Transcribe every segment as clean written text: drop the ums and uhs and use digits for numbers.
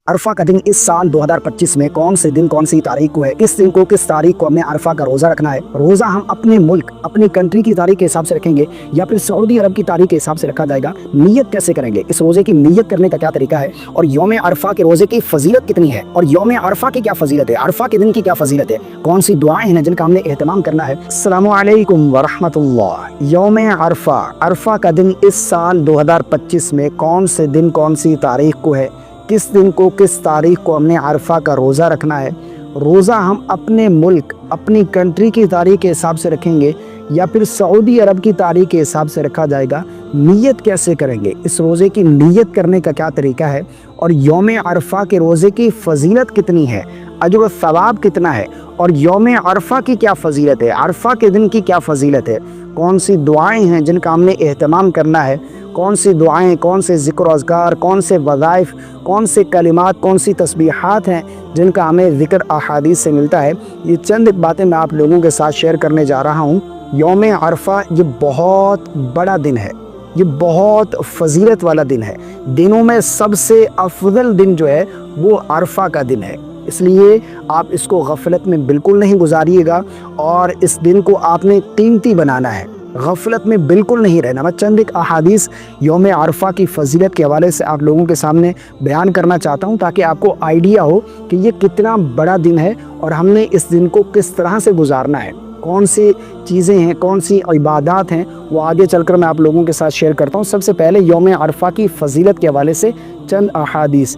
अरफा का दिन इस साल 2025 में कौन से दिन कौन सी तारीख को है, किस दिन को किस तारीख को हमने अरफा का रोज़ा रखना है। रोज़ा हम अपने मुल्क अपनी कंट्री की तारीख के हिसाब से रखेंगे या फिर सऊदी अरब की तारीख के हिसाब से रखा जाएगा। नियत कैसे करेंगे, इस रोज़े की नियत करने का क्या तरीका है, और यौम अरफा के रोज़े की फजीलत कितनी है, और यौम अरफा की क्या फजीलत है, अरफा के दिन की क्या फजीलत है, कौन सी दुआएं हैं जिनका हमने एहतमाम करना है। अस्सलामु अलैकुम व रहमतुल्लाह। यौम अरफा, अरफा का दिन इस साल 2025 में कौन से दिन कौन सी तारीख को है, किस दिन को किस तारीख को हमने अरफा का रोज़ा रखना है। रोज़ा हम अपने मुल्क अपनी कंट्री की तारीख के हिसाब से रखेंगे या फिर सऊदी अरब की तारीख के हिसाब से रखा जाएगा। नियत कैसे करेंगे, इस रोज़े की नियत करने का क्या तरीका है, और यौम अरफा के रोज़े की फ़जीलत कितनी है, अजर व सवाब कितना है, और यौम अरफा की क्या फ़जीलत है, अरफा के दिन की क्या फ़जीलत है, कौन सी दुआएं हैं जिनका हमने एहतमाम करना है, कौन सी दुआएं, कौन से ज़िक्र अज़कार, कौन से वज़ाइफ़, कौन से कलिमात, कौन सी तस्बीहात हैं जिनका हमें ज़िक्र अहादीस से मिलता है। ये चंद बातें मैं आप लोगों के साथ शेयर करने जा रहा हूँ। यौम अरफा ये बहुत बड़ा दिन है, ये बहुत फजीलत वाला दिन है। दिनों में सबसे अफजल दिन जो है वो अरफा का दिन है, इसलिए आप इसको गफलत में बिल्कुल नहीं गुजारिएगा और इस दिन को आपने कीमती बनाना है, गफलत में बिल्कुल नहीं रहना। मैं चंद एक अहादीस यौम अरफा की फजीलत के हवाले से आप लोगों के सामने बयान करना चाहता हूँ ताकि आपको आइडिया हो कि ये कितना बड़ा दिन है और हमने इस दिन को किस तरह से गुजारना है, कौन सी चीज़ें हैं, कौन सी इबादत हैं, वो आगे चलकर मैं आप लोगों के साथ शेयर करता हूँ। सबसे पहले यौम अरफा की फजीलत के हवाले से चंद अहादीस।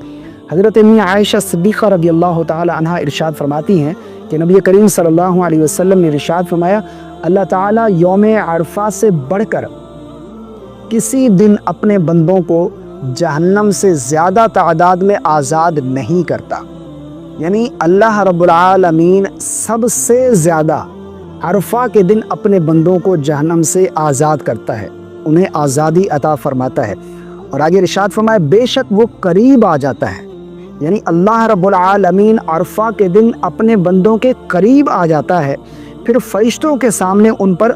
हज़रत अम्मी आयशा सिद्दीक़ा रज़ियल्लाहु ताला अन्हा इरशाद फरमाती हैं कि नबी करीम सल्लल्लाहु अलैहि वसल्लम ने इरशाद फरमाया, अल्लाह ताला यौम अरफा से बढ़कर किसी दिन अपने बंदों को जहन्नम से ज़्यादा तादाद में आज़ाद नहीं करता। यानी अल्लाह रब्बुल आलमीन सबसे ज़्यादा अरफा के दिन अपने बंदों को जहन्नम से आज़ाद करता है, उन्हें आज़ादी अता फरमाता है। और आगे इरशाद फरमाया, बेशक वो करीब आ जाता है। यानी अल्लाह रब्बुल आलमीन अरफा के दिन अपने बंदों के करीब आ जाता है, फिर फरिश्तों के सामने उन पर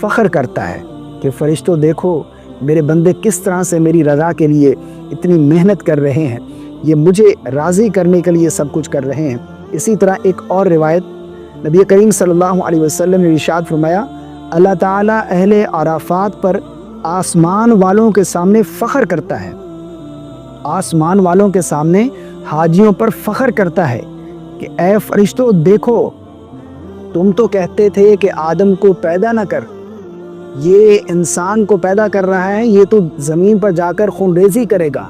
फ़ख्र करता है कि फ़रिश्तों देखो मेरे बंदे किस तरह से मेरी रज़ा के लिए इतनी मेहनत कर रहे हैं, ये मुझे राज़ी करने के लिए सब कुछ कर रहे हैं। इसी तरह एक और रिवायत नबी करीम सल्लल्लाहु अलैहि वसल्लम ने इरशाद फरमाया, अल्लाह ताला अहले अराफात पर आसमान वालों के सामने फ़ख्र करता है, आसमान वालों के सामने हाजियों पर फ़ख्र करता है कि ऐ फरिश्तों देखो, तुम तो कहते थे कि आदम को पैदा न कर, ये इंसान को पैदा कर रहा है, ये तो ज़मीन पर जाकर खूनरेज़ी करेगा,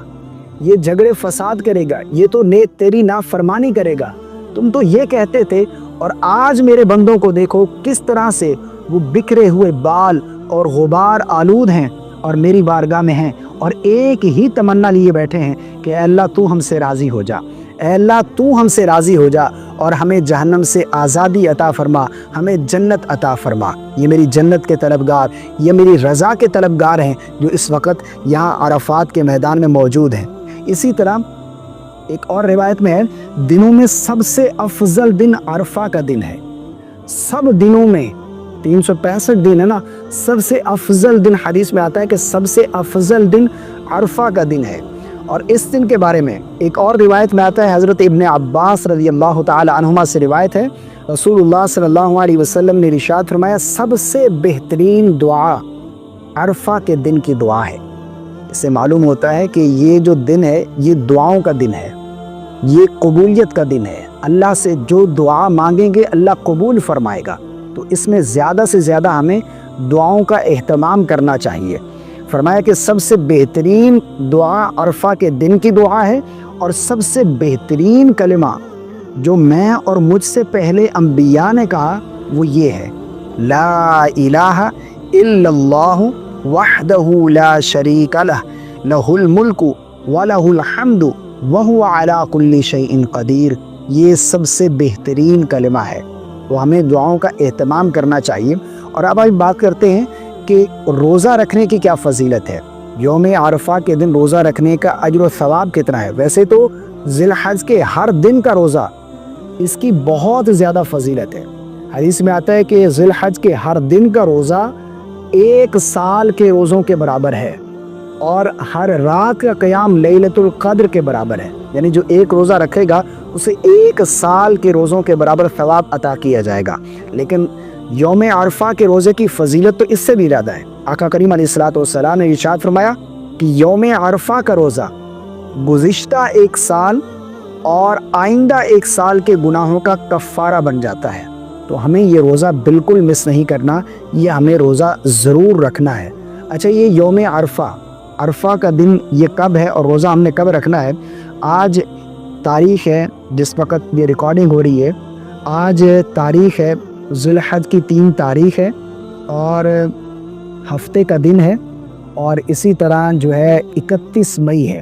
ये झगड़े फसाद करेगा, ये तो तेरी नाफरमानी करेगा, तुम तो ये कहते थे, और आज मेरे बंदों को देखो किस तरह से वो बिखरे हुए बाल और गुबार आलूद हैं और मेरी बारगाह में हैं और एक ही तमन्ना लिए बैठे हैं कि अल्लाह तू हमसे राज़ी हो जा, अल्लाह तू हमसे राज़ी हो जा और हमें जहन्नम से आज़ादी अता फरमा, हमें जन्नत अता फरमा। ये मेरी जन्नत के तलबगार, ये मेरी रज़ा के तलबगार हैं जो इस वक्त यहाँ अरफात के मैदान में मौजूद हैं। इसी तरह एक और रिवायत में है, दिनों में सबसे अफजल दिन अरफा का दिन है। सब दिनों में 365 दिन है ना, सबसे अफजल दिन हदीस में आता है कि सबसे अफजल दिन अरफा का दिन है। और इस दिन के बारे में एक और रिवायत में आता है, हज़रत इब्न अब्बास रज़ियल्लाहु ताला अन्हुमा से रिवायत है, रसूलुल्लाह सल्लल्लाहु अलैहि वसल्लम ने इरशाद फरमाया, सबसे बेहतरीन दुआ अरफा के दिन की दुआ है। इससे मालूम होता है कि ये जो दिन है ये दुआओं का दिन है, ये कबूलियत का दिन है। अल्लाह से जो दुआ मांगेंगे अल्लाह कबूल फरमाएगा, तो इसमें ज़्यादा से ज़्यादा हमें दुआओं का एहतमाम करना चाहिए। फरमाया कि सबसे बेहतरीन दुआ अरफा के दिन की दुआ है और सबसे बेहतरीन कलिमा जो मैं और मुझसे पहले अंबिया ने कहा वो ये है, ला इलाहा इल्लल्लाहु वहदहु ला शरीका लह, लहुल मुल्कु व लहुल हम्दु व हुवा अला कुल्ली शैइन कदीर। ये सबसे बेहतरीन कलिमा है, तो हमें दुआओं का एहतमाम करना चाहिए। और अब हम बात करते हैं कि रोज़ा रखने की क्या फजीलत है, यौम अरफा के दिन रोज़ा रखने का अजर व सवाब कितना है। वैसे तो ज़िलहज के हर दिन का रोज़ा इसकी बहुत ज़्यादा फजीलत है। हदीस में आता है कि ज़िलहज के हर दिन का रोज़ा 1 साल के रोज़ों के बराबर है। اور ہر رات کا قیام لیلۃ القدر کے برابر ہے، یعنی جو ایک روزہ رکھے گا اسے 1 سال کے روزوں کے برابر ثواب عطا کیا جائے گا۔ لیکن یوم عرفہ کے روزے کی فضیلت تو اس سے بھی زیادہ ہے۔ آقا کریم علیہ الصلوۃ والسلام نے ارشاد فرمایا کہ یوم عرفہ کا روزہ گزشتہ 1 سال اور آئندہ 1 سال کے گناہوں کا کفارہ بن جاتا ہے۔ تو ہمیں یہ روزہ بالکل مس نہیں کرنا، یہ ہمیں روزہ ضرور رکھنا ہے۔ اچھا، یہ یوم عرفہ کا دن یہ کب ہے اور روزہ ہم نے کب رکھنا ہے؟ آج تاریخ ہے، جس وقت یہ ریکارڈنگ ہو رہی ہے، آج تاریخ ہے ذی الحج کی 3 تاریخ ہے اور ہفتے کا دن ہے، اور اسی طرح جو ہے 31 مئی ہے۔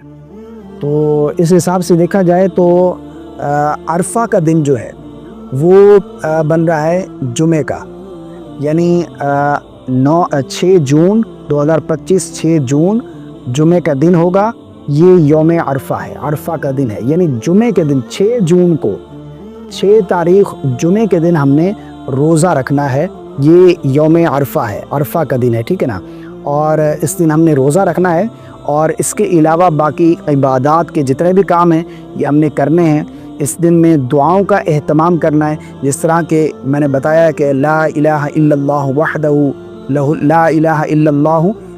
تو اس حساب سے دیکھا جائے تو عرفہ کا دن جو ہے وہ بن رہا ہے جمعے کا، یعنی 6 جون 2025 6 جون جمعے کا دن ہوگا۔ یہ یوم عرفہ ہے، عرفہ کا دن ہے، یعنی جمعے کے دن 6 جون کو 6 تاریخ جمعے کے دن ہم نے روزہ رکھنا ہے۔ یہ یوم عرفہ ہے، عرفہ کا دن ہے، ٹھیک ہے نا۔ اور اس دن ہم نے روزہ رکھنا ہے، اور اس کے علاوہ باقی عبادات کے جتنے بھی کام ہیں یہ ہم نے کرنے ہیں۔ اس دن میں دعاؤں کا اہتمام کرنا ہے، جس طرح کہ میں نے بتایا کہ لا الہ الا اللہ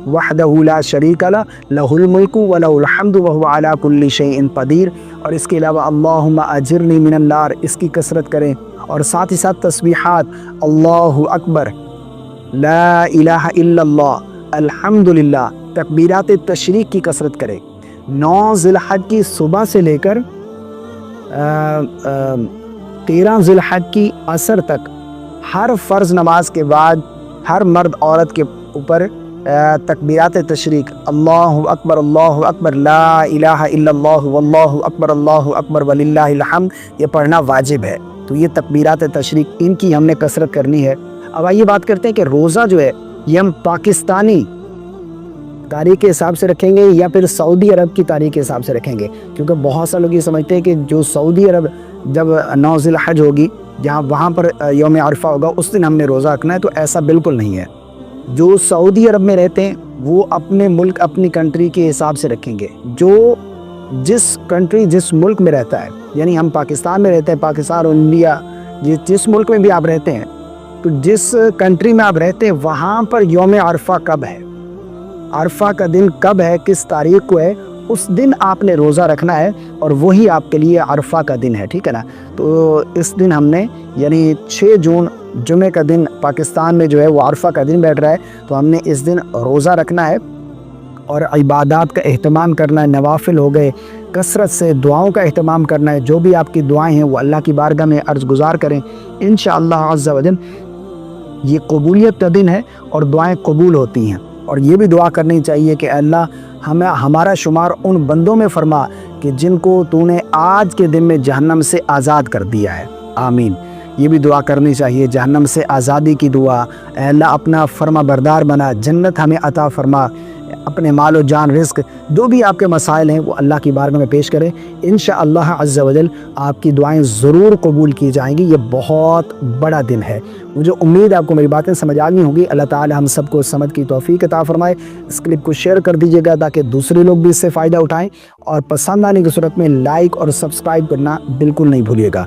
وحدہ لا شریک لہ لہ الملک ولہ الحمد وہو علی کل شیء قدیر، اور اس کے علاوہ اللہم اجرنی من النار، اس کی کثرت کریں، اور ساتھ ہی ساتھ تسبیحات اللہ اکبر، لا الہ الا اللہ، الحمدللہ، تکبیرات تشریق کی کثرت کریں۔ 9 ذی الحج کی صبح سے لے کر 13 ذی الحج کی عصر تک ہر فرض نماز کے بعد ہر مرد عورت کے اوپر تکبیرات تشریق اللہ اکبر لا الہ الا اللہ واللہ اکبر وللہ الحمد یہ پڑھنا واجب ہے۔ تو یہ تکبیرات تشریق ان کی ہم نے کثرت کرنی ہے۔ اب آئیے بات کرتے ہیں کہ روزہ جو ہے یہ ہم پاکستانی تاریخ کے حساب سے رکھیں گے یا پھر سعودی عرب کی تاریخ کے حساب سے رکھیں گے، کیونکہ بہت سے لوگ یہ سمجھتے ہیں کہ جو سعودی عرب جب 9 ذی الحج ہوگی، جہاں وہاں پر یوم عرفہ ہوگا، اس دن ہم نے روزہ رکھنا ہے، تو ایسا بالکل نہیں ہے۔ جو سعودی عرب میں رہتے ہیں وہ اپنے ملک اپنی کنٹری کے حساب سے رکھیں گے، جو جس کنٹری جس ملک میں رہتا ہے، یعنی ہم پاکستان میں رہتے ہیں، پاکستان اور انڈیا جس ملک میں بھی آپ رہتے ہیں، تو جس کنٹری میں آپ رہتے ہیں وہاں پر یوم عرفہ کب ہے، عرفہ کا دن کب ہے، کس تاریخ کو ہے، اس دن آپ نے روزہ رکھنا ہے، اور وہی آپ کے لیے عرفہ کا دن ہے، ٹھیک ہے نا۔ تو اس دن ہم نے یعنی 6 جون جمعے کا دن پاکستان میں جو ہے وہ عرفہ کا دن بیٹھ رہا ہے، تو ہم نے اس دن روزہ رکھنا ہے اور عبادات کا اہتمام کرنا ہے، نوافل ہو گئے، کثرت سے دعاؤں کا اہتمام کرنا ہے، جو بھی آپ کی دعائیں ہیں وہ اللہ کی بارگاہ میں عرض گزار کریں، انشاءاللہ عز و جل یہ قبولیت کا دن ہے اور دعائیں قبول ہوتی ہیں۔ اور یہ بھی دعا کرنی چاہیے کہ اللہ ہمارا شمار ان بندوں میں فرما کہ جن کو تو نے آج کے دن میں جہنم سے آزاد کر دیا ہے، آمین۔ یہ بھی دعا کرنی چاہیے، جہنم سے آزادی کی دعا، اے اللہ اپنا فرما بردار بنا، جنت ہمیں عطا فرما، اپنے مال و جان رزق جو بھی آپ کے مسائل ہیں وہ اللہ کی بارگاہ میں پیش کریں، انشاءاللہ عز و جل آپ کی دعائیں ضرور قبول کی جائیں گی۔ یہ بہت بڑا دن ہے، مجھے امید ہے آپ کو میری باتیں سمجھ آ گئی ہوں گی۔ اللہ تعالی ہم سب کو سمجھ کی توفیق عطا فرمائے۔ اس کلپ کو شیئر کر دیجیے گا تاکہ دوسرے لوگ بھی اس سے فائدہ اٹھائیں، اور پسند آنے کی صورت میں لائک اور سبسکرائب کرنا بالکل نہیں بھولیے گا۔